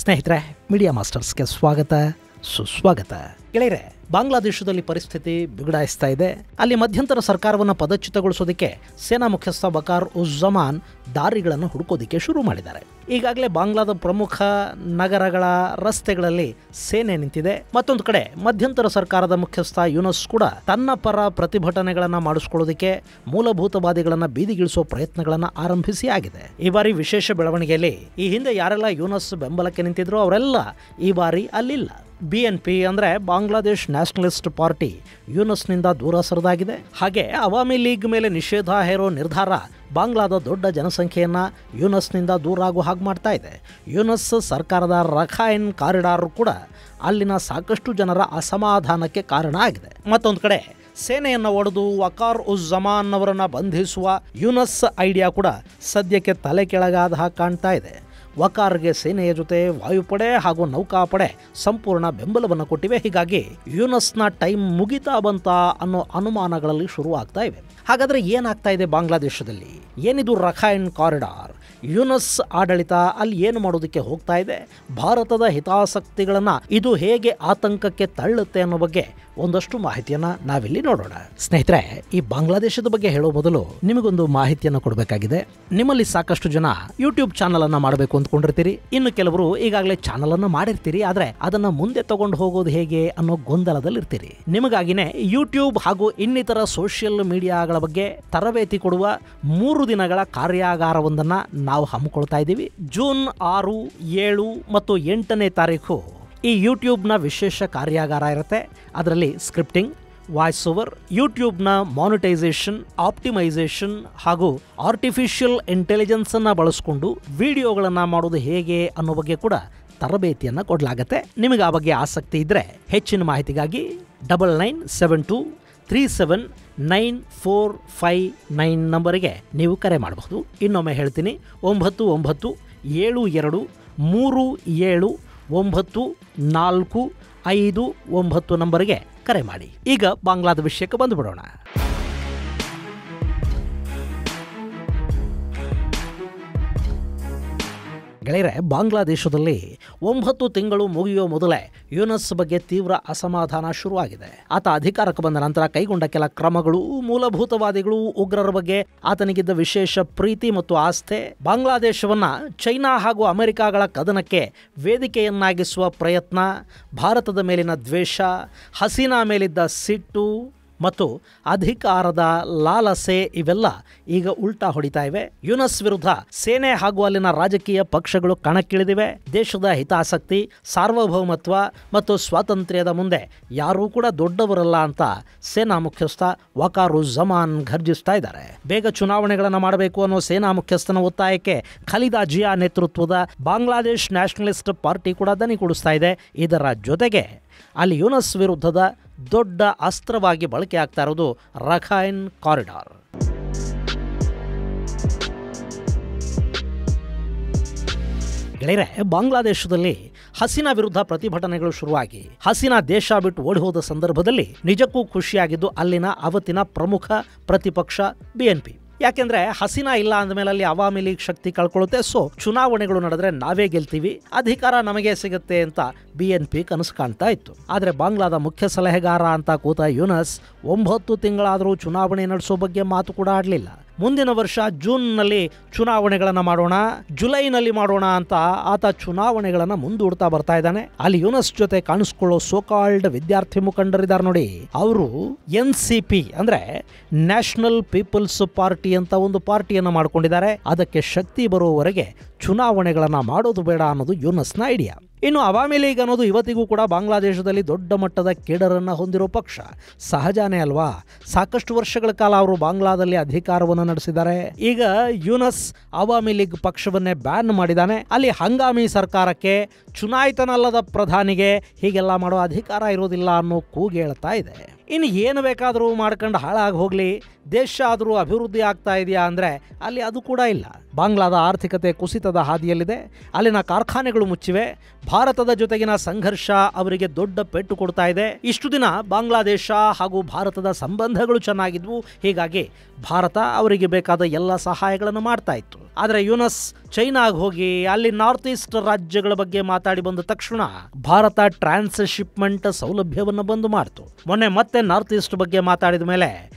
ಸ್ನೇಹಿತರೆ, ಮೀಡಿಯಾ ಮಾಸ್ಟರ್ಸ್ಗೆ ಸ್ವಾಗತ ಸುಸ್ವಾಗತ. ಗೆಳೆಯರೆ, ಬಾಂಗ್ಲಾದೇಶದಲ್ಲಿ ಪರಿಸ್ಥಿತಿ ಬಿಗಡಾಯಿಸ್ತಾ ಇದೆ. ಅಲ್ಲಿ ಮಧ್ಯಂತರ ಸರ್ಕಾರವನ್ನು ಪದಚ್ಯುತಗೊಳಿಸೋದಕ್ಕೆ ಸೇನಾ ಮುಖ್ಯಸ್ಥ ವಕಾರ್ ಉಜ್ಜಮಾನ್ ದಾರಿಗಳನ್ನು ಹುಡುಕೋದಿಕ್ಕೆ ಶುರು ಮಾಡಿದ್ದಾರೆ. ಈಗಾಗಲೇ ಬಾಂಗ್ಲಾದ ಪ್ರಮುಖ ನಗರಗಳ ರಸ್ತೆಗಳಲ್ಲಿ ಸೇನೆ ನಿಂತಿದೆ. ಮತ್ತೊಂದು ಕಡೆ ಮಧ್ಯಂತರ ಸರ್ಕಾರದ ಮುಖ್ಯಸ್ಥ ಯೂನಸ್ ಕೂಡ ತನ್ನ ಪರ ಪ್ರತಿಭಟನೆಗಳನ್ನು ಮಾಡಿಸ್ಕೊಳ್ಳೋದಕ್ಕೆ ಮೂಲಭೂತವಾದಿಗಳನ್ನು ಬೀದಿಗಿಳಿಸೋ ಪ್ರಯತ್ನಗಳನ್ನು ಆರಂಭಿಸಿ ಆಗಿದೆ. ಈ ಬಾರಿ ವಿಶೇಷ ಬೆಳವಣಿಗೆಯಲ್ಲಿ ಈ ಹಿಂದೆ ಯಾರೆಲ್ಲ ಯೂನಸ್ ಬೆಂಬಲಕ್ಕೆ ನಿಂತಿದ್ರು ಅವರೆಲ್ಲ ಈ ಬಾರಿ ಅಲ್ಲಿಲ್ಲ. BNP ಅಂದರೆ ಬಾಂಗ್ಲಾದೇಶ್ ನ್ಯಾಷನಲಿಸ್ಟ್ ಪಾರ್ಟಿ ಯೂನಸ್ನಿಂದ ದೂರ ಸರಿದಾಗಿದೆ. ಹಾಗೆ ಅವಾಮಿ ಲೀಗ್ ಮೇಲೆ ನಿಷೇಧ ಹೇರೋ ನಿರ್ಧಾರ ಬಾಂಗ್ಲಾದ ದೊಡ್ಡ ಜನಸಂಖ್ಯೆಯನ್ನು ಯೂನಸ್ನಿಂದ ದೂರ ಆಗೋ ಹಾಗೆ ಮಾಡ್ತಾ ಇದೆ. ಯೂನಸ್ ಸರ್ಕಾರದ ರಖೈನ್ ಕಾರಿಡಾರ್ ಕೂಡ ಅಲ್ಲಿನ ಸಾಕಷ್ಟು ಜನರ ಅಸಮಾಧಾನಕ್ಕೆ ಕಾರಣ ಆಗಿದೆ. ಮತ್ತೊಂದು ಕಡೆ ಸೇನೆಯನ್ನು ಒಡೆದು ವಕಾರ್ ಉಜ್ಜಮಾನ್ ಅವರನ್ನು ಬಂಧಿಸುವ ಯೂನಸ್ ಐಡಿಯಾ ಕೂಡ ಸದ್ಯಕ್ಕೆ ತಲೆ ಕೆಳಗಾದ ಹಾಗೆ ಕಾಣ್ತಾ ಇದೆ. ವಕಾರ್ಗೆ ಸೇನೆಯ ಜೊತೆ ವಾಯುಪಡೆ ಹಾಗೂ ನೌಕಾಪಡೆ ಸಂಪೂರ್ಣ ಬೆಂಬಲವನ್ನು ಕೊಟ್ಟಿವೆ. ಹೀಗಾಗಿ ಯೂನಸ್ನ ಟೈಮ್ ಮುಗಿತಾ ಬಂತ ಅನ್ನೋ ಅನುಮಾನಗಳಲ್ಲಿ ಶುರುವಾಗ್ತಾ ಇವೆ. ಹಾಗಾದರೆ ಏನಾಗ್ತಾ ಇದೆ ಬಾಂಗ್ಲಾದೇಶದಲ್ಲಿ? ಏನಿದು ರಖೈನ್ ಕಾರಿಡಾರ್? ಯೂನಸ್ ಆಡಳಿತ ಅಲ್ಲಿ ಏನು ಮಾಡೋದಕ್ಕೆ ಹೋಗ್ತಾ ಇದೆ? ಭಾರತದ ಹಿತಾಸಕ್ತಿಗಳನ್ನು ಇದು ಹೇಗೆ ಆತಂಕಕ್ಕೆ ತಳ್ಳುತ್ತೆ ಅನ್ನೋ ಬಗ್ಗೆ ಒಂದಷ್ಟು ಮಾಹಿತಿಯನ್ನು ನಾವಿಲ್ಲಿ ನೋಡೋಣ. ಸ್ನೇಹಿತರೆ, ಈ ಬಾಂಗ್ಲಾದೇಶದ ಬಗ್ಗೆ ಹೇಳೋ ಮೊದಲು ನಿಮಗೊಂದು ಮಾಹಿತಿಯನ್ನು ಕೊಡಬೇಕಾಗಿದೆ. ನಿಮ್ಮಲ್ಲಿ ಸಾಕಷ್ಟು ಜನ ಯೂಟ್ಯೂಬ್ ಚಾನಲ್ ಅನ್ನ ಮಾಡಬೇಕು ಅಂದ್ಕೊಂಡಿರ್ತೀರಿ. ಇನ್ನು ಕೆಲವರು ಈಗಾಗಲೇ ಚಾನಲ್ ಅನ್ನು ಮಾಡಿರ್ತೀರಿ. ಆದ್ರೆ ಅದನ್ನ ಮುಂದೆ ತಗೊಂಡು ಹೋಗೋದು ಹೇಗೆ ಅನ್ನೋ ಗೊಂದಲದಲ್ಲಿ ಇರ್ತೀರಿ. ನಿಮಗಾಗಿನೇ ಯೂಟ್ಯೂಬ್ ಹಾಗೂ ಇನ್ನಿತರ ಸೋಷಿಯಲ್ ಮೀಡಿಯಾಗಳ ಬಗ್ಗೆ ತರಬೇತಿ ಕೊಡುವ 3 ದಿನಗಳ ಕಾರ್ಯಾಗಾರವೊಂದನ್ನು ನಾವು ಹಮ್ಮಿಕೊಳ್ತಾ ಇದ್ದೀವಿ. ಜೂನ್ 6, 7 ಮತ್ತು 8ನೇ ತಾರೀಕು ಈ ಯೂಟ್ಯೂಬ್ನ ವಿಶೇಷ ಕಾರ್ಯಾಗಾರ ಇರುತ್ತೆ. ಅದರಲ್ಲಿ ಸ್ಕ್ರಿಪ್ಟಿಂಗ್, ವಾಯ್ಸ್ ಓವರ್, ಯೂಟ್ಯೂಬ್ನ ಮಾನಿಟೈಸೇಷನ್, ಆಪ್ಟಿಮೈಸೇಷನ್ ಹಾಗೂ ಆರ್ಟಿಫಿಷಿಯಲ್ ಇಂಟೆಲಿಜೆನ್ಸನ್ನು ಬಳಸಿಕೊಂಡು ವಿಡಿಯೋಗಳನ್ನು ಮಾಡೋದು ಹೇಗೆ ಅನ್ನೋ ಬಗ್ಗೆ ಕೂಡ ತರಬೇತಿಯನ್ನು ಕೊಡಲಾಗತ್ತೆ. ನಿಮಗೆ ಆ ಬಗ್ಗೆ ಆಸಕ್ತಿ ಇದ್ದರೆ ಹೆಚ್ಚಿನ ಮಾಹಿತಿಗಾಗಿ 9972379459 ನಂಬರಿಗೆ ನೀವು ಕರೆ ಮಾಡಬಹುದು. ಇನ್ನೊಮ್ಮೆ ಹೇಳ್ತೀನಿ, 9972379459 ನಂಬರಿಗೆ ಕರೆ ಮಾಡಿ. ಈಗ ಬಾಂಗ್ಲಾದ ವಿಷಯಕ್ಕೆ ಬಂದುಬಿಡೋಣ. ಗೆಳೆಯರೆ, ಬಾಂಗ್ಲಾದೇಶದಲ್ಲಿ 9 ತಿಂಗಳು ಮುಗಿಯೋ ಮೊದಲೇ ಯೂನಸ್ ಬಗ್ಗೆ ತೀವ್ರ ಅಸಮಾಧಾನ ಶುರುವಾಗಿದೆ. ಆತ ಅಧಿಕಾರಕ್ಕೆ ಬಂದ ನಂತರ ಕೈಗೊಂಡ ಕೆಲ ಕ್ರಮಗಳು, ಮೂಲಭೂತವಾದಿಗಳು, ಉಗ್ರರ ಬಗ್ಗೆ ಆತನಿಗಿದ್ದ ವಿಶೇಷ ಪ್ರೀತಿ ಮತ್ತು ಆಸ್ಥೆ, ಬಾಂಗ್ಲಾದೇಶವನ್ನ ಚೈನಾ ಹಾಗೂ ಅಮೆರಿಕಾಗಳ ಕದನಕ್ಕೆ ವೇದಿಕೆಯನ್ನಾಗಿಸುವ ಪ್ರಯತ್ನ, ಭಾರತದ ಮೇಲಿನ ದ್ವೇಷ, ಹಸೀನಾ ಮೇಲಿದ್ದ ಸಿಟ್ಟು ಮತ್ತು ಅಧಿಕಾರದ ಲಾಲಸೆ ಇವೆಲ್ಲ ಈಗ ಉಲ್ಟಾ ಹೊಡಿತಾ ಇವೆ. ಯೂನಸ್ ವಿರುದ್ಧ ಸೇನೆ ಹಾಗೂ ಅಲ್ಲಿನ ರಾಜಕೀಯ ಪಕ್ಷಗಳು ಕಣಕ್ಕಿಳಿದಿವೆ. ದೇಶದ ಹಿತಾಸಕ್ತಿ, ಸಾರ್ವಭೌಮತ್ವ ಮತ್ತು ಸ್ವಾತಂತ್ರ್ಯದ ಮುಂದೆ ಯಾರೂ ಕೂಡ ದೊಡ್ಡವರಲ್ಲ ಅಂತ ಸೇನಾ ಮುಖ್ಯಸ್ಥ ವಕಾರ್ ಉಜ್ಜಮಾನ್ ಘರ್ಜಿಸ್ತಾ ಇದ್ದಾರೆ. ಬೇಗ ಚುನಾವಣೆಗಳನ್ನು ಮಾಡಬೇಕು ಅನ್ನೋ ಸೇನಾ ಮುಖ್ಯಸ್ಥನ ಒತ್ತಾಯಕ್ಕೆ ಖಲೀದಾ ಜಿಯಾ ನೇತೃತ್ವದ ಬಾಂಗ್ಲಾದೇಶ್ ನ್ಯಾಷನಲಿಸ್ಟ್ ಪಾರ್ಟಿ ಕೂಡ ದನಿ ಕೂಡಿಸ್ತಾ ಇದೆ. ಇದರ ಜೊತೆಗೆ ಅಲ್ಲಿ ಯೂನಸ್ ವಿರುದ್ಧದ ದೊಡ್ಡ ಅಸ್ತ್ರವಾಗಿ ಬಳಕೆ ಆಗ್ತಾ ಇರೋದು ರಖೈನ್ ಕಾರಿಡಾರ್. ಗೆಳೆಯರೆ, ಬಾಂಗ್ಲಾದೇಶದಲ್ಲಿ ಹಸೀನಾ ವಿರುದ್ಧ ಪ್ರತಿಭಟನೆಗಳು ಶುರುವಾಗಿ ಹಸೀನಾ ದೇಶ ಬಿಟ್ಟು ಓಡಿ ಹೋದ ಸಂದರ್ಭದಲ್ಲಿ ನಿಜಕ್ಕೂ ಖುಷಿಯಾಗಿದ್ದು ಅಲ್ಲಿನ ಅವತ್ತಿನ ಪ್ರಮುಖ ಪ್ರತಿಪಕ್ಷ BNP. ಯಾಕೆಂದ್ರೆ ಹಸೀನಾ ಇಲ್ಲ ಅಂದಮೇಲೆ ಅಲ್ಲಿ ಅವಾಮಿ ಲೀಗ್ ಶಕ್ತಿ ಕಳ್ಕೊಳ್ಳುತ್ತೆ. ಸೊ ಚುನಾವಣೆಗಳು ನಡೆದ್ರೆ ನಾವೇ ಗೆಲ್ತೀವಿ, ಅಧಿಕಾರ ನಮಗೆ ಸಿಗುತ್ತೆ ಅಂತ BNP ಕನಸು ಕಾಣ್ತಾ ಇತ್ತು. ಆದರೆ ಬಾಂಗ್ಲಾದ ಮುಖ್ಯ ಸಲಹೆಗಾರ ಅಂತ ಕೂತ ಯೂನಸ್ 9 ತಿಂಗಳಾದರೂ ಚುನಾವಣೆ ನಡೆಸೋ ಬಗ್ಗೆ ಮಾತು ಕೂಡ ಆಡಲಿಲ್ಲ. ಮುಂದಿನ ವರ್ಷ ಜೂನ್ನಲ್ಲಿ ಚುನಾವಣೆಗಳನ್ನು ಮಾಡೋಣ, ಜುಲೈನಲ್ಲಿ ಮಾಡೋಣ ಅಂತ ಆತ ಚುನಾವಣೆಗಳನ್ನು ಮುಂದೂಡ್ತಾ ಬರ್ತಾ ಇದ್ದಾನೆ. ಅಲ್ಲಿ ಯೂನಸ್ ಜೊತೆ ಕಾಣಿಸ್ಕೊಳ್ಳೋ ಸೋಕಾಲ್ಡ್ ವಿದ್ಯಾರ್ಥಿ ಮುಖಂಡರಿದ್ದಾರೆ ನೋಡಿ, ಅವರು NCP ಅಂದ್ರೆ ನ್ಯಾಷನಲ್ ಪೀಪಲ್ಸ್ ಪಾರ್ಟಿ ಅಂತ ಒಂದು ಪಾರ್ಟಿಯನ್ನು ಮಾಡ್ಕೊಂಡಿದ್ದಾರೆ. ಅದಕ್ಕೆ ಶಕ್ತಿ ಬರುವವರೆಗೆ ಚುನಾವಣೆಗಳನ್ನು ಮಾಡೋದು ಬೇಡ ಅನ್ನೋದು ಯೂನಸ್ನ ಐಡಿಯಾ. ಇನ್ನು ಅವಾಮಿ ಲೀಗ್ ಅನ್ನೋದು ಇವತ್ತಿಗೂ ಕೂಡ ಬಾಂಗ್ಲಾದೇಶದಲ್ಲಿ ದೊಡ್ಡ ಮಟ್ಟದ ಕೇಡರನ್ನು ಹೊಂದಿರೋ ಪಕ್ಷ. ಸಹಜನೇ ಅಲ್ವಾ? ಸಾಕಷ್ಟು ವರ್ಷಗಳ ಕಾಲ ಅವರು ಬಾಂಗ್ಲಾದಲ್ಲಿ ಅಧಿಕಾರವನ್ನು ನಡೆಸಿದ್ದಾರೆ. ಈಗ ಯೂನಸ್ ಅವಾಮಿ ಲೀಗ್ ಪಕ್ಷವನ್ನೇ ಬ್ಯಾನ್ ಮಾಡಿದ್ದಾನೆ. ಅಲ್ಲಿ ಹಂಗಾಮಿ ಸರ್ಕಾರಕ್ಕೆ, ಚುನಾಯಿತನಲ್ಲದ ಪ್ರಧಾನಿಗೆ ಹೀಗೆಲ್ಲ ಮಾಡೋ ಅಧಿಕಾರ ಇರೋದಿಲ್ಲ ಅನ್ನೋ ಕೂಗು ಹೇಳ್ತಾ ಇದೆ. ಇನ್ನು ಏನು ಬೇಕಾದರೂ ಮಾಡ್ಕೊಂಡು ಹಾಳಾಗಿ ಹೋಗಲಿ, ದೇಶ ಆದರೂ ಅಭಿವೃದ್ಧಿ ಆಗ್ತಾ ಇದೆಯಾ ಅಂದರೆ ಅಲ್ಲಿ ಅದು ಕೂಡ ಇಲ್ಲ. ಬಾಂಗ್ಲಾದ ಆರ್ಥಿಕತೆ ಕುಸಿತದ ಹಾದಿಯಲ್ಲಿದೆ. ಅಲ್ಲಿನ ಕಾರ್ಖಾನೆಗಳು ಮುಚ್ಚಿವೆ. ಭಾರತದ ಜೊತೆಗಿನ ಸಂಘರ್ಷ ಅವರಿಗೆ ದೊಡ್ಡ ಪೆಟ್ಟು ಕೊಡ್ತಾ ಇದೆ. ಇಷ್ಟು ದಿನ ಬಾಂಗ್ಲಾದೇಶ ಹಾಗೂ ಭಾರತದ ಸಂಬಂಧಗಳು ಚೆನ್ನಾಗಿದ್ವು. ಹೀಗಾಗಿ ಭಾರತ ಅವರಿಗೆ ಬೇಕಾದ ಎಲ್ಲ ಸಹಾಯಗಳನ್ನು ಮಾಡ್ತಾ ಇತ್ತು. ಆದರೆ ಯುನಸ್ ಚೈನಾಗ್ ಹೋಗಿ ಅಲ್ಲಿ ನಾರ್ತ್ ಈಸ್ಟ್ ರಾಜ್ಯಗಳ ಬಗ್ಗೆ ಮಾತಾಡಿ ಬಂದ ತಕ್ಷಣ ಭಾರತ ಟ್ರಾನ್ಸ್ ಶಿಪ್ಮೆಂಟ್ ಸೌಲಭ್ಯವನ್ನು ಬಂದ್ ಮಾಡ್ತು. ಮೊನ್ನೆ ಮತ್ತೆ ನಾರ್ತ್ ಈಸ್ಟ್ ಬಗ್ಗೆ ಮಾತಾಡಿದ ಮೇಲೆ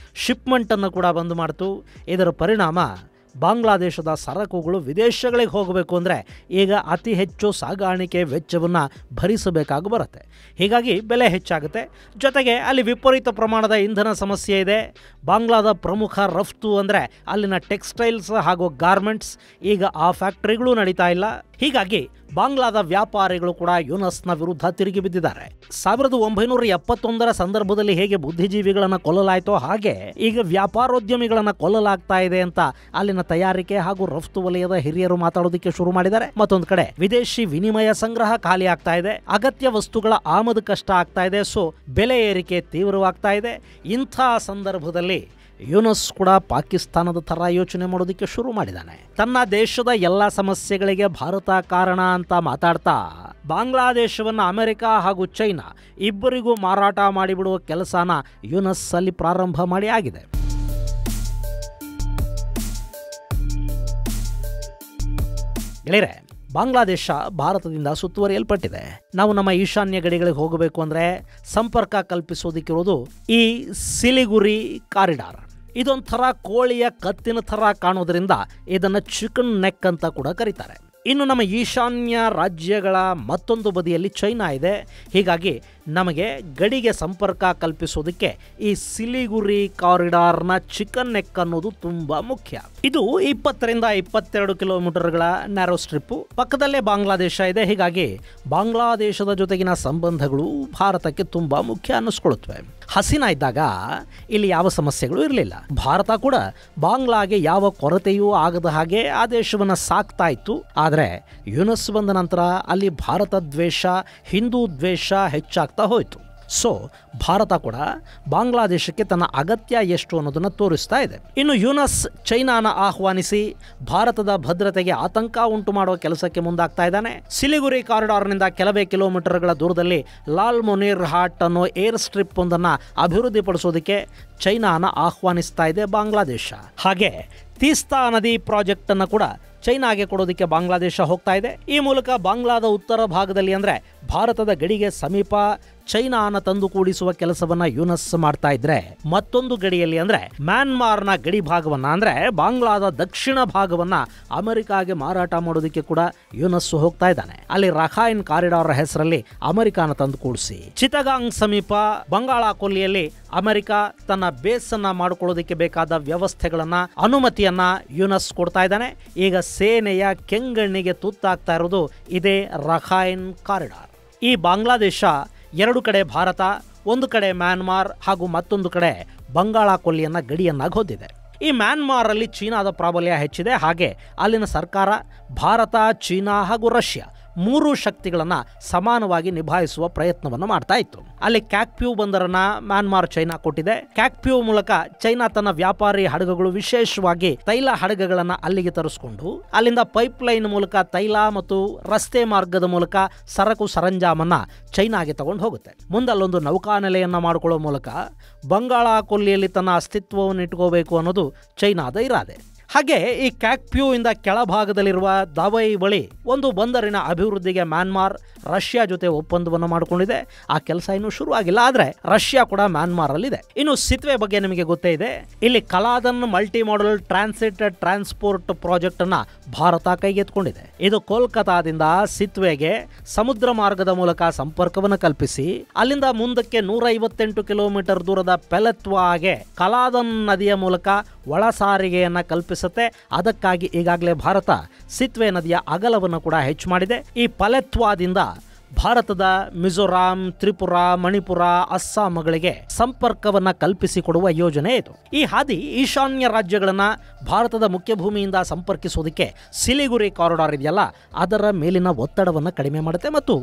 ಶಿಪ್ಮೆಂಟ್ ಅನ್ನು ಕೂಡ ಬಂದ್ ಮಾಡ್ತು. ಇದರ ಪರಿಣಾಮ ಬಾಂಗ್ಲಾದೇಶದ ಸರಕುಗಳು ವಿದೇಶಗಳಿಗೆ ಹೋಗಬೇಕು ಅಂದರೆ ಈಗ ಅತಿ ಹೆಚ್ಚು ಸಾಗಾಣಿಕೆ ವೆಚ್ಚವನ್ನು ಭರಿಸಬೇಕಾಗಿ ಬರುತ್ತೆ. ಹೀಗಾಗಿ ಬೆಲೆ ಹೆಚ್ಚಾಗುತ್ತೆ. ಜೊತೆಗೆ ಅಲ್ಲಿ ವಿಪರೀತ ಪ್ರಮಾಣದ ಇಂಧನ ಸಮಸ್ಯೆ ಇದೆ. ಬಾಂಗ್ಲಾದ ಪ್ರಮುಖ ರಫ್ತು ಅಂದರೆ ಅಲ್ಲಿನ ಟೆಕ್ಸ್ಟೈಲ್ಸ್ ಹಾಗೂ ಗಾರ್ಮೆಂಟ್ಸ್, ಈಗ ಆ ಫ್ಯಾಕ್ಟರಿಗಳು ನಡೀತಾ ಇಲ್ಲ. ಹೀಗಾಗಿ ಬಾಂಗ್ಲಾದ ವ್ಯಾಪಾರಿಗಳು ಕೂಡ ಯುನಸ್ನ ವಿರುದ್ಧ ತಿರುಗಿ ಬಿದ್ದಿದ್ದಾರೆ. 1971 ಸಂದರ್ಭದಲ್ಲಿ ಹೇಗೆ ಬುದ್ಧಿಜೀವಿಗಳನ್ನು ಕೊಲ್ಲಲಾಯಿತೋ ಹಾಗೆ ಈಗ ವ್ಯಾಪಾರೋದ್ಯಮಿಗಳನ್ನು ಕೊಲ್ಲಲಾಗ್ತಾ ಇದೆ ಅಂತ ಅಲ್ಲಿನ ತಯಾರಿಕೆ ಹಾಗೂ ರಫ್ತು ವಲಯದ ಹಿರಿಯರು ಮಾತಾಡೋದಕ್ಕೆ ಶುರು ಮಾಡಿದ್ದಾರೆ. ಮತ್ತೊಂದು ಕಡೆ ವಿದೇಶಿ ವಿನಿಮಯ ಸಂಗ್ರಹ ಖಾಲಿ ಆಗ್ತಾ ಇದೆ, ಅಗತ್ಯ ವಸ್ತುಗಳ ಆಮದು ಕಷ್ಟ ಆಗ್ತಾ ಇದೆ. ಸೊ ಬೆಲೆ ಏರಿಕೆ ತೀವ್ರವಾಗ್ತಾ ಇದೆ. ಇಂಥ ಸಂದರ್ಭದಲ್ಲಿ ಯುನಸ್ ಕೂಡ ಪಾಕಿಸ್ತಾನದ ಥರ ಯೋಚನೆ ಮಾಡೋದಕ್ಕೆ ಶುರು ಮಾಡಿದ್ದಾನೆ. ತನ್ನ ದೇಶದ ಎಲ್ಲ ಸಮಸ್ಯೆಗಳಿಗೆ ಭಾರತ ಕಾರಣ ಅಂತ ಮಾತಾಡ್ತಾ ಬಾಂಗ್ಲಾದೇಶವನ್ನು ಅಮೆರಿಕ ಹಾಗೂ ಚೈನಾ ಇಬ್ಬರಿಗೂ ಮಾರಾಟ ಮಾಡಿಬಿಡುವ ಕೆಲಸನ ಯುನಸ್ ಅಲ್ಲಿ ಪ್ರಾರಂಭ ಮಾಡಿ ಆಗಿದೆ. ಗೆಳೆಯರೆ, ಬಾಂಗ್ಲಾದೇಶ ಭಾರತದಿಂದ ಸುತ್ತುವರಿಯಲ್ಪಟ್ಟಿದೆ. ನಾವು ನಮ್ಮ ಈಶಾನ್ಯ ಗಡಿಗಳಿಗೆ ಹೋಗಬೇಕು ಅಂದರೆ ಸಂಪರ್ಕ ಕಲ್ಪಿಸೋದಕ್ಕಿರೋದು ಈ ಸಿಲಿಗುರಿ ಕಾರಿಡಾರ್. ಇದೊಂಥರ ಕೋಳಿಯ ಕತ್ತಿನ ಥರ ಕಾಣೋದ್ರಿಂದ ಇದನ್ನು ಚಿಕನ್ ನೆಕ್ ಅಂತ ಕೂಡ ಕರೀತಾರೆ. ಇನ್ನು ನಮ್ಮ ಈಶಾನ್ಯ ರಾಜ್ಯಗಳ ಮತ್ತೊಂದು ಬದಿಯಲ್ಲಿ ಚೈನಾ ಇದೆ. ಹೀಗಾಗಿ ನಮಗೆ ಗಡಿಗೆ ಸಂಪರ್ಕ ಕಲ್ಪಿಸೋದಕ್ಕೆ ಈ ಸಿಲಿಗುರಿ ಕಾರಿಡಾರ್ನ ಚಿಕನ್ ನೆಕ್ ಅನ್ನೋದು ತುಂಬ ಮುಖ್ಯ. ಇದು 20ರಿಂದ 22 ಕಿಲೋಮೀಟರ್ಗಳ ನ್ಯಾರೋ ಸ್ಟ್ರಿಪ್ಪು. ಪಕ್ಕದಲ್ಲೇ ಬಾಂಗ್ಲಾದೇಶ ಇದೆ. ಹೀಗಾಗಿ ಬಾಂಗ್ಲಾದೇಶದ ಜೊತೆಗಿನ ಸಂಬಂಧಗಳು ಭಾರತಕ್ಕೆ ತುಂಬ ಮುಖ್ಯ ಅನ್ನಿಸ್ಕೊಳ್ಳುತ್ತವೆ. ಹಸಿನ ಇದ್ದಾಗ ಇಲ್ಲಿ ಯಾವ ಸಮಸ್ಯೆಗಳು ಇರಲಿಲ್ಲ. ಭಾರತ ಕೂಡ ಬಾಂಗ್ಲಾಗೆ ಯಾವ ಕೊರತೆಯೂ ಆಗದ ಹಾಗೆ ಆ ದೇಶವನ್ನು ಸಾಕ್ತಾ ಇತ್ತು. ಆದರೆ ಯುನಸ್ ಬಂದ ನಂತರ ಅಲ್ಲಿ ಭಾರತ ದ್ವೇಷ, ಹಿಂದೂ ದ್ವೇಷ ಹೆಚ್ಚಾಗ್ತಾ ಹೋಯಿತು. ಸೊ ಭಾರತ ಕೂಡ ಬಾಂಗ್ಲಾದೇಶಕ್ಕೆ ತನ್ನ ಅಗತ್ಯ ಎಷ್ಟು ಅನ್ನೋದನ್ನು ತೋರಿಸ್ತಾ ಇದೆ. ಇನ್ನು ಯುನಸ್ ಚೈನಾನ ಆಹ್ವಾನಿಸಿ ಭಾರತದ ಭದ್ರತೆಗೆ ಆತಂಕ ಉಂಟು ಮಾಡುವ ಕೆಲಸಕ್ಕೆ ಮುಂದಾಗ್ತಾ ಇದ್ದಾನೆ. ಸಿಲಿಗುರಿ ಕಾರಿಡಾರ್ನಿಂದ ಕೆಲವೇ ಕಿಲೋಮೀಟರ್ಗಳ ದೂರದಲ್ಲಿ ಲಾಲ್ ಮುನೀರ್ ಹಾಟ್ ಅನ್ನೋ ಏರ್ ಸ್ಟ್ರಿಪ್ ಒಂದನ್ನು ಅಭಿವೃದ್ಧಿಪಡಿಸೋದಕ್ಕೆ ಚೈನಾನ ಆಹ್ವಾನಿಸ್ತಾ ಇದೆ ಬಾಂಗ್ಲಾದೇಶ. ಹಾಗೆ ತೀಸ್ತಾ ನದಿ ಪ್ರಾಜೆಕ್ಟ್ ಅನ್ನು ಕೂಡ ಚೈನಾಗೆ ಕೊಡೋದಕ್ಕೆ ಬಾಂಗ್ಲಾದೇಶ ಹೋಗ್ತಾ ಇದೆ. ಈ ಮೂಲಕ ಬಾಂಗ್ಲಾದ ಉತ್ತರ ಭಾಗದಲ್ಲಿ ಅಂದರೆ ಭಾರತದ ಗಡಿಗೆ ಸಮೀಪ ಚೈನಾನ ತಂದು ಕೂಡಿಸುವ ಕೆಲಸವನ್ನ ಯುನಸ್ ಮಾಡ್ತಾ ಇದ್ರೆ, ಮತ್ತೊಂದು ಗಡಿಯಲ್ಲಿ ಅಂದ್ರೆ ಮ್ಯಾನ್ಮಾರ್ನ ಗಡಿ ಭಾಗವನ್ನ ಅಂದ್ರೆ ಬಾಂಗ್ಲಾದ ದಕ್ಷಿಣ ಭಾಗವನ್ನ ಅಮೆರಿಕಾಗೆ ಮಾರಾಟ ಮಾಡೋದಕ್ಕೆ ಕೂಡ ಯುನಸ್ ಹೋಗ್ತಾ ಇದ್ದಾನೆ. ಅಲ್ಲಿ ರಖೈನ್ ಕಾರಿಡಾರ್ ಹೆಸರಲ್ಲಿ ಅಮೆರಿಕಾನ ತಂದು ಕೂಡಿಸಿ ಚಿತ್ತಗಾಂಗ್ ಸಮೀಪ ಬಂಗಾಳ ಕೊಲ್ಲಿಯಲ್ಲಿ ಅಮೆರಿಕ ತನ್ನ ಬೇಸ್ ಅನ್ನ ಮಾಡಿಕೊಳ್ಳೋದಕ್ಕೆ ಬೇಕಾದ ವ್ಯವಸ್ಥೆಗಳನ್ನ, ಅನುಮತಿಯನ್ನ ಯುನಸ್ ಕೊಡ್ತಾ ಇದ್ದಾನೆ. ಈಗ ಸೇನೆಯ ಕೆಂಗಣ್ಣಿಗೆ ತುತ್ತಾಗ್ತಾ ಇರೋದು ಇದೇ ರಖೈನ್ ಕಾರಿಡಾರ್. ಈ ಬಾಂಗ್ಲಾದೇಶ ಎರಡು ಕಡೆ ಭಾರತ, ಒಂದು ಕಡೆ ಮ್ಯಾನ್ಮಾರ್ ಹಾಗೂ ಮತ್ತೊಂದು ಕಡೆ ಬಂಗಾಳ ಕೊಲ್ಲಿಯನ್ನ ಗಡಿಯನ್ನಾಗಿ ಹೊಂದಿದೆ. ಈ ಮ್ಯಾನ್ಮಾರ್ ಅಲ್ಲಿ ಚೀನಾದ ಪ್ರಾಬಲ್ಯ ಹೆಚ್ಚಿದೆ. ಹಾಗೆ ಅಲ್ಲಿನ ಸರ್ಕಾರ ಭಾರತ, ಚೀನಾ ಹಾಗೂ ರಷ್ಯಾ ಮೂರು ಶಕ್ತಿಗಳನ್ನ ಸಮಾನವಾಗಿ ನಿಭಾಯಿಸುವ ಪ್ರಯತ್ನವನ್ನು ಮಾಡ್ತಾ ಇತ್ತು. ಅಲ್ಲಿ ಕ್ಯಾಕ್ಪ್ಯೂ ಬಂದರನ್ನ ಮ್ಯಾನ್ಮಾರ್ ಚೈನಾ ಕೊಟ್ಟಿದೆ. ಕ್ಯಾಕ್ಪ್ಯೂ ಮೂಲಕ ಚೈನಾ ತನ್ನ ವ್ಯಾಪಾರಿ ಹಡಗುಗಳು, ವಿಶೇಷವಾಗಿ ತೈಲ ಹಡಗುಗಳನ್ನ ಅಲ್ಲಿಗೆ ತರಿಸಿಕೊಂಡು ಅಲ್ಲಿಂದ ಪೈಪ್ಲೈನ್ ಮೂಲಕ ತೈಲ ಮತ್ತು ರಸ್ತೆ ಮಾರ್ಗದ ಮೂಲಕ ಸರಕು ಸರಂಜಾಮನ್ನ ಚೈನಾಗೆ ತಗೊಂಡು ಹೋಗುತ್ತೆ. ಮುಂದಲ್ಲೊಂದು ನೌಕಾನೆಲೆಯನ್ನ ಮಾಡಿಕೊಳ್ಳುವ ಮೂಲಕ ಬಂಗಾಳ ಕೊಲ್ಲಿಯಲ್ಲಿ ತನ್ನ ಅಸ್ತಿತ್ವವನ್ನು ಇಟ್ಕೋಬೇಕು ಅನ್ನೋದು ಚೈನಾದ ಇರಾದೆ. ಹಾಗೆ ಈ ಕ್ಯಾಕ್ಪ್ಯೂ ಇಂದ ಕೆಳಭಾಗದಲ್ಲಿರುವ ದವೈ ಬಳಿ ಒಂದು ಬಂದರಿನ ಅಭಿವೃದ್ಧಿಗೆ ಮ್ಯಾನ್ಮಾರ್ ರಷ್ಯಾ ಜೊತೆ ಒಪ್ಪಂದವನ್ನು ಮಾಡಿಕೊಂಡಿದೆ. ಆ ಕೆಲಸ ಇನ್ನೂ ಶುರು ಆಗಿಲ್ಲ, ಆದರೆ ರಷ್ಯಾ ಕೂಡ ಮ್ಯಾನ್ಮಾರ್ ಅಲ್ಲಿದೆ. ಇನ್ನು ಸಿತ್ವೆ ಬಗ್ಗೆ ನಿಮಗೆ ಗೊತ್ತೇ ಇದೆ. ಇಲ್ಲಿ Kaladan multi modal transit transport project ಅನ್ನ ಭಾರತ ಕೈಗೆತ್ತಿಕೊಂಡಿದೆ. ಇದು ಕೋಲ್ಕತಾದಿಂದ ಸಿತ್ವೆಗೆ ಸಮುದ್ರ ಮಾರ್ಗದ ಮೂಲಕ ಸಂಪರ್ಕವನ್ನು ಕಲ್ಪಿಸಿ ಅಲ್ಲಿಂದ ಮುಂದಕ್ಕೆ 158 ಕಿಲೋಮೀಟರ್ ದೂರದ ಪೆಲೆತ್ವಾಗೆ ಕಲಾದನ್ ನದಿಯ ಮೂಲಕ ಒಳ ಸಾರಿಗೆಯನ್ನ ಕಲ್ಪಿಸುತ್ತೆ. ಅದಕ್ಕಾಗಿ ಈಗಾಗಲೇ ಭಾರತ ಸಿತ್ವೆ ನದಿಯ ಅಗಲವನ್ನು ಕೂಡ ಹೆಚ್ಚು ಮಾಡಿದೆ. ಈ ಪಲೆತ್ವಾದಿಂದ ಭಾರತದ ಮಿಜೋರಾಂ, ತ್ರಿಪುರಾ, ಮಣಿಪುರ, ಅಸ್ಸಾಂಗಳಿಗೆ ಸಂಪರ್ಕವನ್ನ ಕಲ್ಪಿಸಿಕೊಡುವ ಯೋಜನೆ ಇದು. ಈ ಹಾದಿ ಈಶಾನ್ಯ ರಾಜ್ಯಗಳನ್ನ ಭಾರತದ ಮುಖ್ಯ ಭೂಮಿಯಿಂದ ಸಂಪರ್ಕಿಸೋದಕ್ಕೆ ಸಿಲಿಗುರಿ ಕಾರಿಡಾರ್ ಇದೆಯಲ್ಲ, ಅದರ ಮೇಲಿನ ಒತ್ತಡವನ್ನು ಕಡಿಮೆ ಮಾಡುತ್ತೆ ಮತ್ತು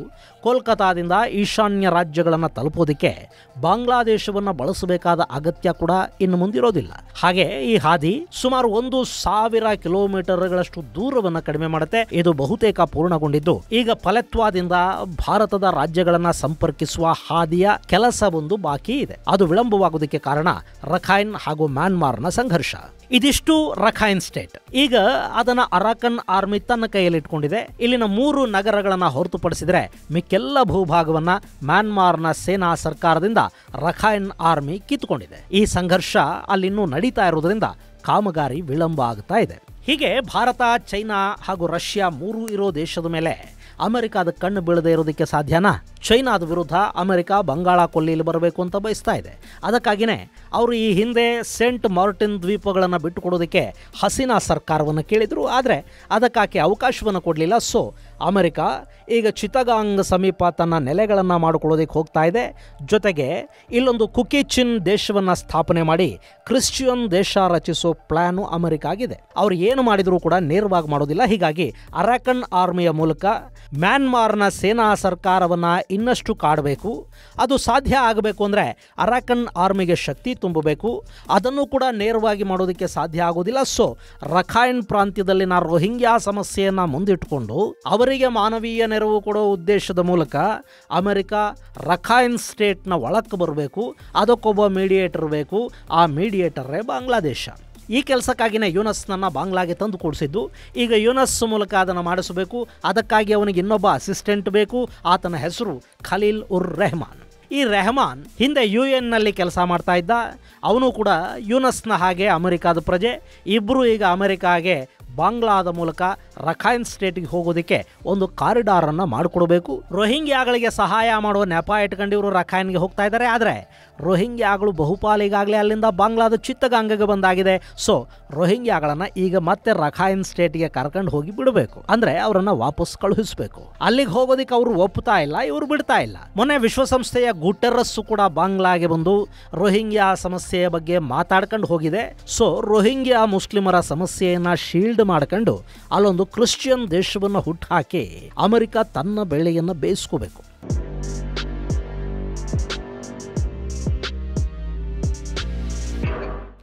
ಕೋಲ್ಕತಾದಿಂದ ಈಶಾನ್ಯ ರಾಜ್ಯಗಳನ್ನು ತಲುಪೋದಕ್ಕೆ ಬಾಂಗ್ಲಾದೇಶವನ್ನು ಬಳಸಬೇಕಾದ ಅಗತ್ಯ ಕೂಡ ಇನ್ನು ಮುಂದಿರೋದಿಲ್ಲ. ಹಾಗೆ ಈ ಹಾದಿ ಸುಮಾರು 1000 ಕಿಲೋಮೀಟರ್ಗಳಷ್ಟು ದೂರವನ್ನು ಕಡಿಮೆ ಮಾಡುತ್ತೆ. ಇದು ಬಹುತೇಕ ಪೂರ್ಣಗೊಂಡಿದ್ದು ಈಗ ಫಲತ್ವಾದಿಂದ ಭಾರತದ ರಾಜ್ಯಗಳನ್ನು ಸಂಪರ್ಕಿಸುವ ಹಾದಿಯ ಕೆಲಸವೊಂದು ಬಾಕಿ ಇದೆ. ಅದು ವಿಳಂಬವಾಗುವುದಕ್ಕೆ ಕಾರಣ ರಖೈನ್ ಹಾಗೂ ಮ್ಯಾನ್ಮಾರ್ನ ಸಂಘರ್ಷ. ಇದಿಷ್ಟು ರಖೈನ್ ಸ್ಟೇಟ್. ಈಗ ಅದನ್ನ ಅರಾಕನ್ ಆರ್ಮಿ ತನ್ನ ಕೈಯಲ್ಲಿ ಇಟ್ಕೊಂಡಿದೆ. ಇಲ್ಲಿನ 3 ನಗರಗಳನ್ನು ಹೊರತುಪಡಿಸಿದರೆ ಮಿಕ್ಕೆಲ್ಲ ಭೂಭಾಗವನ್ನ ಮ್ಯಾನ್ಮಾರ್ನ ಸೇನಾ ಸರ್ಕಾರದಿಂದ ರಖೈನ್ ಆರ್ಮಿ ಕಿತ್ತುಕೊಂಡಿದೆ. ಈ ಸಂಘರ್ಷ ಅಲ್ಲಿನ್ನೂ ನಡೀತಾ ಇರೋದ್ರಿಂದ ಕಾಮಗಾರಿ ವಿಳಂಬ ಆಗ್ತಾ ಇದೆ. ಹೀಗೆ ಭಾರತ, ಚೈನಾ ಹಾಗೂ ರಷ್ಯಾ 3 ಇರೋ ದೇಶದ ಮೇಲೆ ಅಮೆರಿಕಾದ ಕಣ್ಣು ಬೀಳದೆ ಇರೋದಕ್ಕೆ ಸಾಧ್ಯನಾ? ಚೈನಾದ ವಿರುದ್ಧ ಅಮೆರಿಕ ಬಂಗಾಳ ಕೊಲ್ಲಿಯಲ್ಲಿ ಬರಬೇಕು ಅಂತ ಬಯಸ್ತಾ ಇದೆ. ಅದಕ್ಕಾಗಿಯೇ ಅವರು ಈ ಹಿಂದೆ ಸೇಂಟ್ ಮಾರ್ಟಿನ್ ದ್ವೀಪಗಳನ್ನು ಬಿಟ್ಟುಕೊಡೋದಕ್ಕೆ ಹಸೀನಾ ಸರ್ಕಾರವನ್ನು ಕೇಳಿದರು. ಆದರೆ ಅದಕ್ಕಾಕೆ ಅವಕಾಶವನ್ನು ಕೊಡಲಿಲ್ಲ. ಸೊ ಅಮೆರಿಕ ಈಗ ಚಿತ್ತಗಾಂಗ್ ಸಮೀಪ ತನ್ನ ನೆಲೆಗಳನ್ನು ಮಾಡಿಕೊಳ್ಳೋದಕ್ಕೆ ಹೋಗ್ತಾ ಇದೆ. ಜೊತೆಗೆ ಇಲ್ಲೊಂದು ಕುಕಿಚಿನ್ ದೇಶವನ್ನು ಸ್ಥಾಪನೆ ಮಾಡಿ ಕ್ರಿಶ್ಚಿಯನ್ ದೇಶ ರಚಿಸೋ ಪ್ಲಾನು ಅಮೆರಿಕ ಆಗಿದೆ. ಅವರು ಏನು ಮಾಡಿದರೂ ಕೂಡ ನೇರವಾಗಿ ಮಾಡೋದಿಲ್ಲ. ಹೀಗಾಗಿ ಅರಾಕನ್ ಆರ್ಮಿಯ ಮೂಲಕ ಮ್ಯಾನ್ಮಾರ್ನ ಸೇನಾ ಸರ್ಕಾರವನ್ನು ಇನ್ನಷ್ಟು ಕಾಡಬೇಕು. ಅದು ಸಾಧ್ಯ ಆಗಬೇಕು ಅಂದರೆ ಅರಾಕನ್ ಆರ್ಮಿಗೆ ಶಕ್ತಿ ತುಂಬಬೇಕು. ಅದನ್ನು ಕೂಡ ನೇರವಾಗಿ ಮಾಡೋದಕ್ಕೆ ಸಾಧ್ಯ ಆಗೋದಿಲ್ಲ. ಸೊ ರಖೈನ್ ಪ್ರಾಂತ್ಯದಲ್ಲಿನ ರೋಹಿಂಗ್ಯಾ ಸಮಸ್ಯೆಯನ್ನು ಮುಂದಿಟ್ಟುಕೊಂಡು ಅವರಿಗೆ ಮಾನವೀಯ ನೆರವು ಕೊಡೋ ಉದ್ದೇಶದ ಮೂಲಕ ಅಮೆರಿಕ ರಖೈನ್ ಸ್ಟೇಟ್ನ ಒಳಕ್ಕೆ ಬರಬೇಕು. ಅದಕ್ಕೊಬ್ಬ ಮೀಡಿಯೇಟರ್ ಬೇಕು. ಆ ಮೀಡಿಯೇಟರೇ ಬಾಂಗ್ಲಾದೇಶ. ಈ ಕೆಲಸಕ್ಕಾಗಿಯೇ ಯೂನಸ್ನನ್ನು ಬಾಂಗ್ಲಾಗೆ ತಂದು ಕೂಡಿಸಿದ್ದು. ಈಗ ಯೂನಸ್ ಮೂಲಕ ಅದನ್ನು ಮಾಡಿಸಬೇಕು. ಅದಕ್ಕಾಗಿ ಅವನಿಗೆ ಇನ್ನೊಬ್ಬ ಅಸಿಸ್ಟೆಂಟ್ ಬೇಕು. ಆತನ ಹೆಸರು ಖಲೀಲ್ ಉರ್ ರೆಹಮಾನ್. ಈ ರೆಹಮಾನ್ ಹಿಂದೆ UN-ನಲ್ಲಿ ಕೆಲಸ ಮಾಡ್ತಾ ಇದ್ದ. ಅವನು ಕೂಡ ಯೂನಸ್ನ ಹಾಗೆ ಅಮೆರಿಕಾದ ಪ್ರಜೆ. ಇಬ್ಬರು ಈಗ ಅಮೆರಿಕಾಗೆ ಬಾಂಗ್ಲಾದ ಮೂಲಕ ರಖೈನ್ ಸ್ಟೇಟ್ಗೆ ಹೋಗೋದಕ್ಕೆ ಒಂದು ಕಾರಿಡಾರನ್ನು ಮಾಡಿಕೊಡಬೇಕು. ರೋಹಿಂಗ್ಯಾಗಳಿಗೆ ಸಹಾಯ ಮಾಡುವ ನೆಪ ಇಟ್ಕೊಂಡು ಇವರು ರಖೈನ್ಗೆ ಹೋಗ್ತಾ ಇದ್ದಾರೆ. ಆದರೆ ರೋಹಿಂಗ್ಯಾಗಳು ಬಹುಪಾಲಿಗಾಗಲೇ ಅಲ್ಲಿಂದ ಬಾಂಗ್ಲಾದ ಚಿತ್ತಗಾಂಗ್ಗೆ ಬಂದಾಗಿದೆ. ಸೊ ರೋಹಿಂಗ್ಯಾಗಳನ್ನು ಈಗ ಮತ್ತೆ ರಖೈನ್ ಸ್ಟೇಟ್ಗೆ ಕರ್ಕೊಂಡು ಹೋಗಿ ಬಿಡಬೇಕು. ಅಂದರೆ ಅವರನ್ನು ವಾಪಸ್ ಕಳುಹಿಸಬೇಕು. ಅಲ್ಲಿಗೆ ಹೋಗೋದಕ್ಕೆ ಅವರು ಒಪ್ಪುತ್ತಾ ಇಲ್ಲ, ಇವರು ಬಿಡ್ತಾ ಇಲ್ಲ. ಮೊನ್ನೆ ವಿಶ್ವಸಂಸ್ಥೆಯ ಗುಟೆರಸ್ ಕೂಡ ಬಾಂಗ್ಲಾಗೆ ಬಂದು ರೋಹಿಂಗ್ಯಾ ಸಮಸ್ಯೆಯ ಬಗ್ಗೆ ಮಾತಾಡ್ಕೊಂಡು ಹೋಗಿದೆ. ಸೊ ರೋಹಿಂಗ್ಯಾ ಮುಸ್ಲಿಮರ ಸಮಸ್ಯೆಯನ್ನು ಶೀಲ್ಡ್ ಮಾಡ್ಕೊಂಡು ಅಲ್ಲೊಂದು ಕ್ರಿಶ್ಚಿಯನ್ ದೇಶವನ್ನು ಹುಟ್ಟುಹಾಕಿ ಅಮೆರಿಕ ತನ್ನ ಬೆಳೆಯನ್ನು ಬೇಯಿಸ್ಕೋಬೇಕು.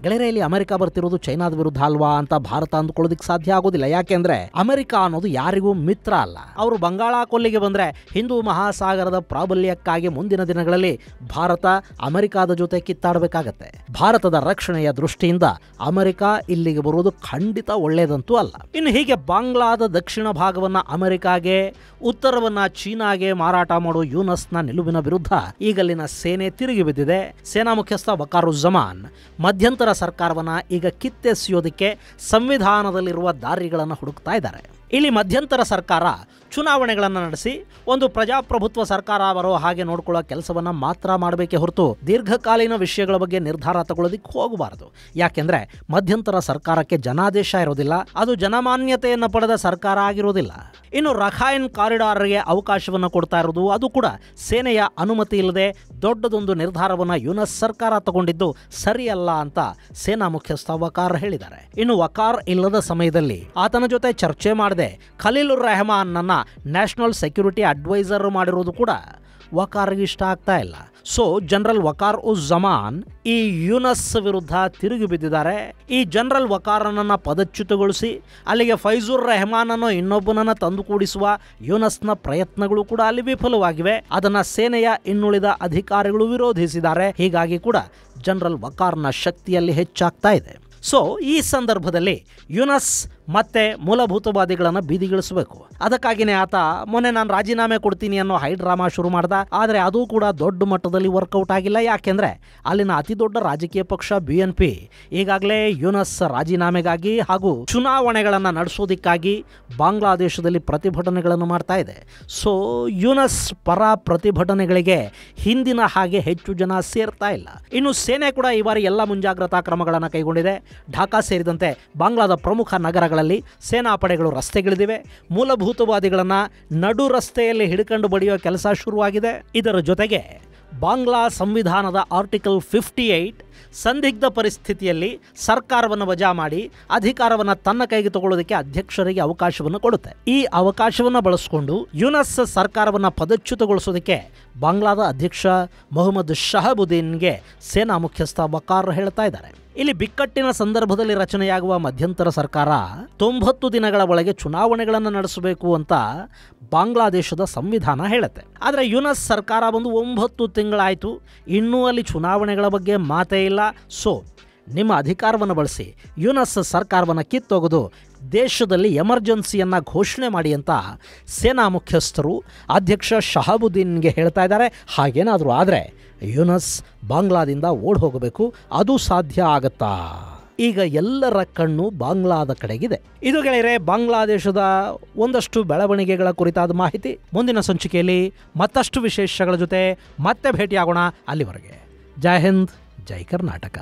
ಗೆಳೆಯರಲ್ಲಿ ಅಮೆರಿಕ ಬರ್ತಿರೋದು ಚೈನಾದ ವಿರುದ್ಧ ಅಲ್ವಾ ಅಂತ ಭಾರತ ಅಂದ್ಕೊಳ್ಳೋದಕ್ಕೆ ಸಾಧ್ಯ ಆಗೋದಿಲ್ಲ. ಯಾಕೆಂದ್ರೆ ಅಮೆರಿಕ ಅನ್ನೋದು ಯಾರಿಗೂ ಮಿತ್ರ ಅಲ್ಲ. ಅವರು ಬಂಗಾಳ ಕೊಲ್ಲಿಗೆ ಬಂದ್ರೆ ಹಿಂದೂ ಮಹಾಸಾಗರದ ಪ್ರಾಬಲ್ಯಕ್ಕಾಗಿ ಮುಂದಿನ ದಿನಗಳಲ್ಲಿ ಭಾರತ ಅಮೆರಿಕಾದ ಜೊತೆ ಕಿತ್ತಾಡಬೇಕಾಗತ್ತೆ. ಭಾರತದ ರಕ್ಷಣೆಯ ದೃಷ್ಟಿಯಿಂದ ಅಮೆರಿಕ ಇಲ್ಲಿಗೆ ಬರುವುದು ಖಂಡಿತ ಒಳ್ಳೆಯದಂತೂ ಅಲ್ಲ. ಇನ್ನು ಹೀಗೆ ಬಾಂಗ್ಲಾದ ದಕ್ಷಿಣ ಭಾಗವನ್ನ ಅಮೆರಿಕಾಗೆ, ಉತ್ತರವನ್ನ ಚೀನಾಗೆ ಮಾರಾಟ ಮಾಡೋ ಯೂನಸ್ನ ನಿಲುವಿನ ವಿರುದ್ಧ ಈಗಲ್ಲಿನ ಸೇನೆ ತಿರುಗಿ ಬಿದ್ದಿದೆ. ಸೇನಾ ಮುಖ್ಯಸ್ಥ ವಕಾರುಜ್ಜಮಾನ್ ಮಧ್ಯಂತರ ಸರ್ಕಾರವನ್ನ ಈಗ ಕಿತ್ತೆಸೆಯೋದಕ್ಕೆ ಸಂವಿಧಾನದಲ್ಲಿರುವ ದಾರಿಗಳನ್ನು ಹುಡುಕ್ತಾ ಇದ್ದಾರೆ. ಇಲ್ಲಿ ಮಧ್ಯಂತರ ಸರ್ಕಾರ ಚುನಾವಣೆಗಳನ್ನು ನಡೆಸಿ ಒಂದು ಪ್ರಜಾಪ್ರಭುತ್ವ ಸರ್ಕಾರ ಬರೋ ಹಾಗೆ ನೋಡ್ಕೊಳ್ಳೋ ಕೆಲಸವನ್ನು ಮಾತ್ರ ಮಾಡಬೇಕೇ ಹೊರತು ದೀರ್ಘಕಾಲೀನ ವಿಷಯಗಳ ಬಗ್ಗೆ ನಿರ್ಧಾರ ತಗೊಳ್ಳೋದಕ್ಕೆ ಹೋಗಬಾರದು. ಯಾಕೆಂದ್ರೆ ಮಧ್ಯಂತರ ಸರ್ಕಾರಕ್ಕೆ ಜನಾದೇಶ ಇರೋದಿಲ್ಲ. ಅದು ಜನಮಾನ್ಯತೆಯನ್ನು ಪಡೆದ ಸರ್ಕಾರ ಆಗಿರೋದಿಲ್ಲ. ಇನ್ನು ರಖೈನ್ ಕಾರಿಡಾರ್ಗೆ ಅವಕಾಶವನ್ನು ಕೊಡ್ತಾ ಇರೋದು ಅದು ಕೂಡ ಸೇನೆಯ ಅನುಮತಿ ಇಲ್ಲದೆ ದೊಡ್ಡದೊಂದು ನಿರ್ಧಾರವನ್ನು ಯುನಸ್ ಸರ್ಕಾರ ತಗೊಂಡಿದ್ದು ಸರಿಯಲ್ಲ ಅಂತ ಸೇನಾ ಮುಖ್ಯಸ್ಥ ವಕಾರ್ ಹೇಳಿದ್ದಾರೆ. ಇನ್ನು ವಕಾರ್ ಇಲ್ಲದ ಸಮಯದಲ್ಲಿ ಆತನ ಜೊತೆ ಚರ್ಚೆ ಮಾಡದೆ ಖಲೀಲ್ ಉರ್ ರೆಹಮಾನ್ ನನ್ನ ನ್ಯಾಷನಲ್ ಸೆಕ್ಯೂರಿಟಿ ಅಡ್ವೈಸರ್ ಮಾಡಿರೋದು ಕೂಡ ವಕಾರ್ಗೆ ಇಷ್ಟ ಆಗ್ತಾ ಇಲ್ಲ. ಸೊ ಜನರಲ್ ವಕಾರ್ ಉಸ್ ಜಮಾನ್ ಈ ಯೂನಸ್ ವಿರುದ್ಧ ತಿರುಗಿ ಬಿದ್ದಿದ್ದಾರೆ. ಈ ಜನರಲ್ ವಕಾರನನ್ನು ಪದಚ್ಯುತಗೊಳಿಸಿ ಅಲ್ಲಿಗೆ ಫೈಜುರ್ ರೆಹಮಾನ್ ಅನ್ನೋ ಇನ್ನೊಬ್ಬನನ್ನು ತಂದುಕೂಡಿಸುವ ಯೂನಸ್ನ ಪ್ರಯತ್ನಗಳು ಕೂಡ ಅಲ್ಲಿ ವಿಫಲವಾಗಿವೆ. ಅದನ್ನ ಸೇನೆಯ ಇನ್ನುಳಿದ ಅಧಿಕಾರಿಗಳು ವಿರೋಧಿಸಿದ್ದಾರೆ. ಹೀಗಾಗಿ ಕೂಡ ಜನರಲ್ ವಕಾರ್ನ ಶಕ್ತಿಯಲ್ಲಿ ಹೆಚ್ಚಾಗ್ತಾ ಇದೆ. ಸೊ ಈ ಸಂದರ್ಭದಲ್ಲಿ ಯೂನಸ್ ಮತ್ತೆ ಮೂಲಭೂತವಾದಿಗಳನ್ನು ಬೀದಿಗಿಳಿಸಬೇಕು. ಅದಕ್ಕಾಗಿಯೇ ಆತ ಮೊನ್ನೆ ನಾನು ರಾಜೀನಾಮೆ ಕೊಡ್ತೀನಿ ಅನ್ನೋ ಹೈಡ್ರಾಮಾ ಶುರು ಮಾಡ್ದ. ಆದರೆ ಅದು ಕೂಡ ದೊಡ್ಡ ಮಟ್ಟದಲ್ಲಿ ವರ್ಕೌಟ್ ಆಗಿಲ್ಲ. ಯಾಕೆಂದ್ರೆ ಅಲ್ಲಿನ ಅತಿ ದೊಡ್ಡ ರಾಜಕೀಯ ಪಕ್ಷ BNP ಈಗಾಗಲೇ ಯೂನಸ್ ರಾಜೀನಾಮೆಗಾಗಿ ಹಾಗೂ ಚುನಾವಣೆಗಳನ್ನು ನಡೆಸೋದಕ್ಕಾಗಿ ಬಾಂಗ್ಲಾದೇಶದಲ್ಲಿ ಪ್ರತಿಭಟನೆಗಳನ್ನು ಮಾಡ್ತಾ ಇದೆ. ಸೊ ಯೂನಸ್ ಪರ ಪ್ರತಿಭಟನೆಗಳಿಗೆ ಹಿಂದಿನ ಹಾಗೆ ಹೆಚ್ಚು ಜನ ಸೇರ್ತಾ ಇಲ್ಲ. ಇನ್ನು ಸೇನೆ ಕೂಡ ಈ ಬಾರಿ ಎಲ್ಲ ಮುಂಜಾಗ್ರತಾ ಕ್ರಮಗಳನ್ನು ಕೈಗೊಂಡಿದೆ. ಢಾಕಾ ಸೇರಿದಂತೆ ಬಾಂಗ್ಲಾದ ಪ್ರಮುಖ ನಗರಗಳಲ್ಲಿ ಸೇನಾ ಪಡೆಗಳು ರಸ್ತೆಗಿಳಿದಿವೆ. ಮೂಲಭೂತವಾದಿಗಳನ್ನು ನಡು ರಸ್ತೆಯಲ್ಲಿ ಹಿಡ್ಕೊಂಡು ಬಡಿಯೋ ಕೆಲಸ ಶುರುವಾಗಿದೆ. ಇದರ ಜೊತೆಗೆ ಬಾಂಗ್ಲಾ ಸಂವಿಧಾನದ ಆರ್ಟಿಕಲ್ 58 ಸಂದಿಗ್ಧ ಪರಿಸ್ಥಿತಿಯಲ್ಲಿ ಸರ್ಕಾರವನ್ನು ವಜಾ ಮಾಡಿ ಅಧಿಕಾರವನ್ನು ತನ್ನ ಕೈಗೆ ತಗೊಳ್ಳೋದಕ್ಕೆ ಅಧ್ಯಕ್ಷರಿಗೆ ಅವಕಾಶವನ್ನು ಕೊಡುತ್ತೆ. ಈ ಅವಕಾಶವನ್ನು ಬಳಸಿಕೊಂಡು ಯೂನಸ್ ಸರ್ಕಾರವನ್ನು ಪದಚ್ಯುತಗೊಳಿಸೋದಕ್ಕೆ ಬಾಂಗ್ಲಾದ ಅಧ್ಯಕ್ಷ ಮೊಹಮ್ಮದ್ ಶಹಬುದ್ದೀನ್ಗೆ ಸೇನಾ ಮುಖ್ಯಸ್ಥ ವಕಾರ್ ಹೇಳ್ತಾ ಇದ್ದಾರೆ. ಇಲ್ಲಿ ಬಿಕ್ಕಟ್ಟಿನ ಸಂದರ್ಭದಲ್ಲಿ ರಚನೆಯಾಗುವ ಮಧ್ಯಂತರ ಸರ್ಕಾರ 90 ದಿನಗಳ ಒಳಗೆ ಚುನಾವಣೆಗಳನ್ನು ನಡೆಸಬೇಕು ಅಂತ ಬಾಂಗ್ಲಾದೇಶದ ಸಂವಿಧಾನ ಹೇಳುತ್ತೆ. ಆದರೆ ಯೂನಸ್ ಸರ್ಕಾರ ಬಂದು 9 ತಿಂಗಳಾಯಿತು, ಇನ್ನೂ ಅಲ್ಲಿ ಚುನಾವಣೆಗಳ ಬಗ್ಗೆ ಮಾತೇ ಇಲ್ಲ. ಸೊ ನಿಮ್ಮ ಅಧಿಕಾರವನ್ನು ಬಳಸಿ ಯೂನಸ್ ಸರ್ಕಾರವನ್ನು ಕಿತ್ತೊಗೆದು ದೇಶದಲ್ಲಿ ಎಮರ್ಜೆನ್ಸಿಯನ್ನು ಘೋಷಣೆ ಮಾಡಿ ಅಂತ ಸೇನಾ ಮುಖ್ಯಸ್ಥರು ಅಧ್ಯಕ್ಷ ಶಹಾಬುದ್ದೀನ್ಗೆ ಹೇಳ್ತಾ ಇದ್ದಾರೆ. ಹಾಗೇನಾದರೂ ಆದರೆ ಯೂನಸ್ ಬಾಂಗ್ಲಾದಿಂದ ಓಡ್ ಹೋಗಬೇಕು. ಅದು ಸಾಧ್ಯ ಆಗತ್ತಾ? ಈಗ ಎಲ್ಲರ ಕಣ್ಣು ಬಾಂಗ್ಲಾದ ಕಡೆಗಿದೆ. ಇದು ಗೆಳೆಯರೆ ಬಾಂಗ್ಲಾದೇಶದ ಒಂದಷ್ಟು ಬೆಳವಣಿಗೆಗಳ ಕುರಿತಾದ ಮಾಹಿತಿ. ಮುಂದಿನ ಸಂಚಿಕೆಯಲ್ಲಿ ಮತ್ತಷ್ಟು ವಿಶೇಷಗಳ ಜೊತೆ ಮತ್ತೆ ಭೇಟಿಯಾಗೋಣ. ಅಲ್ಲಿವರೆಗೆ ಜೈ ಹಿಂದ್, ಜೈ ಕರ್ನಾಟಕ.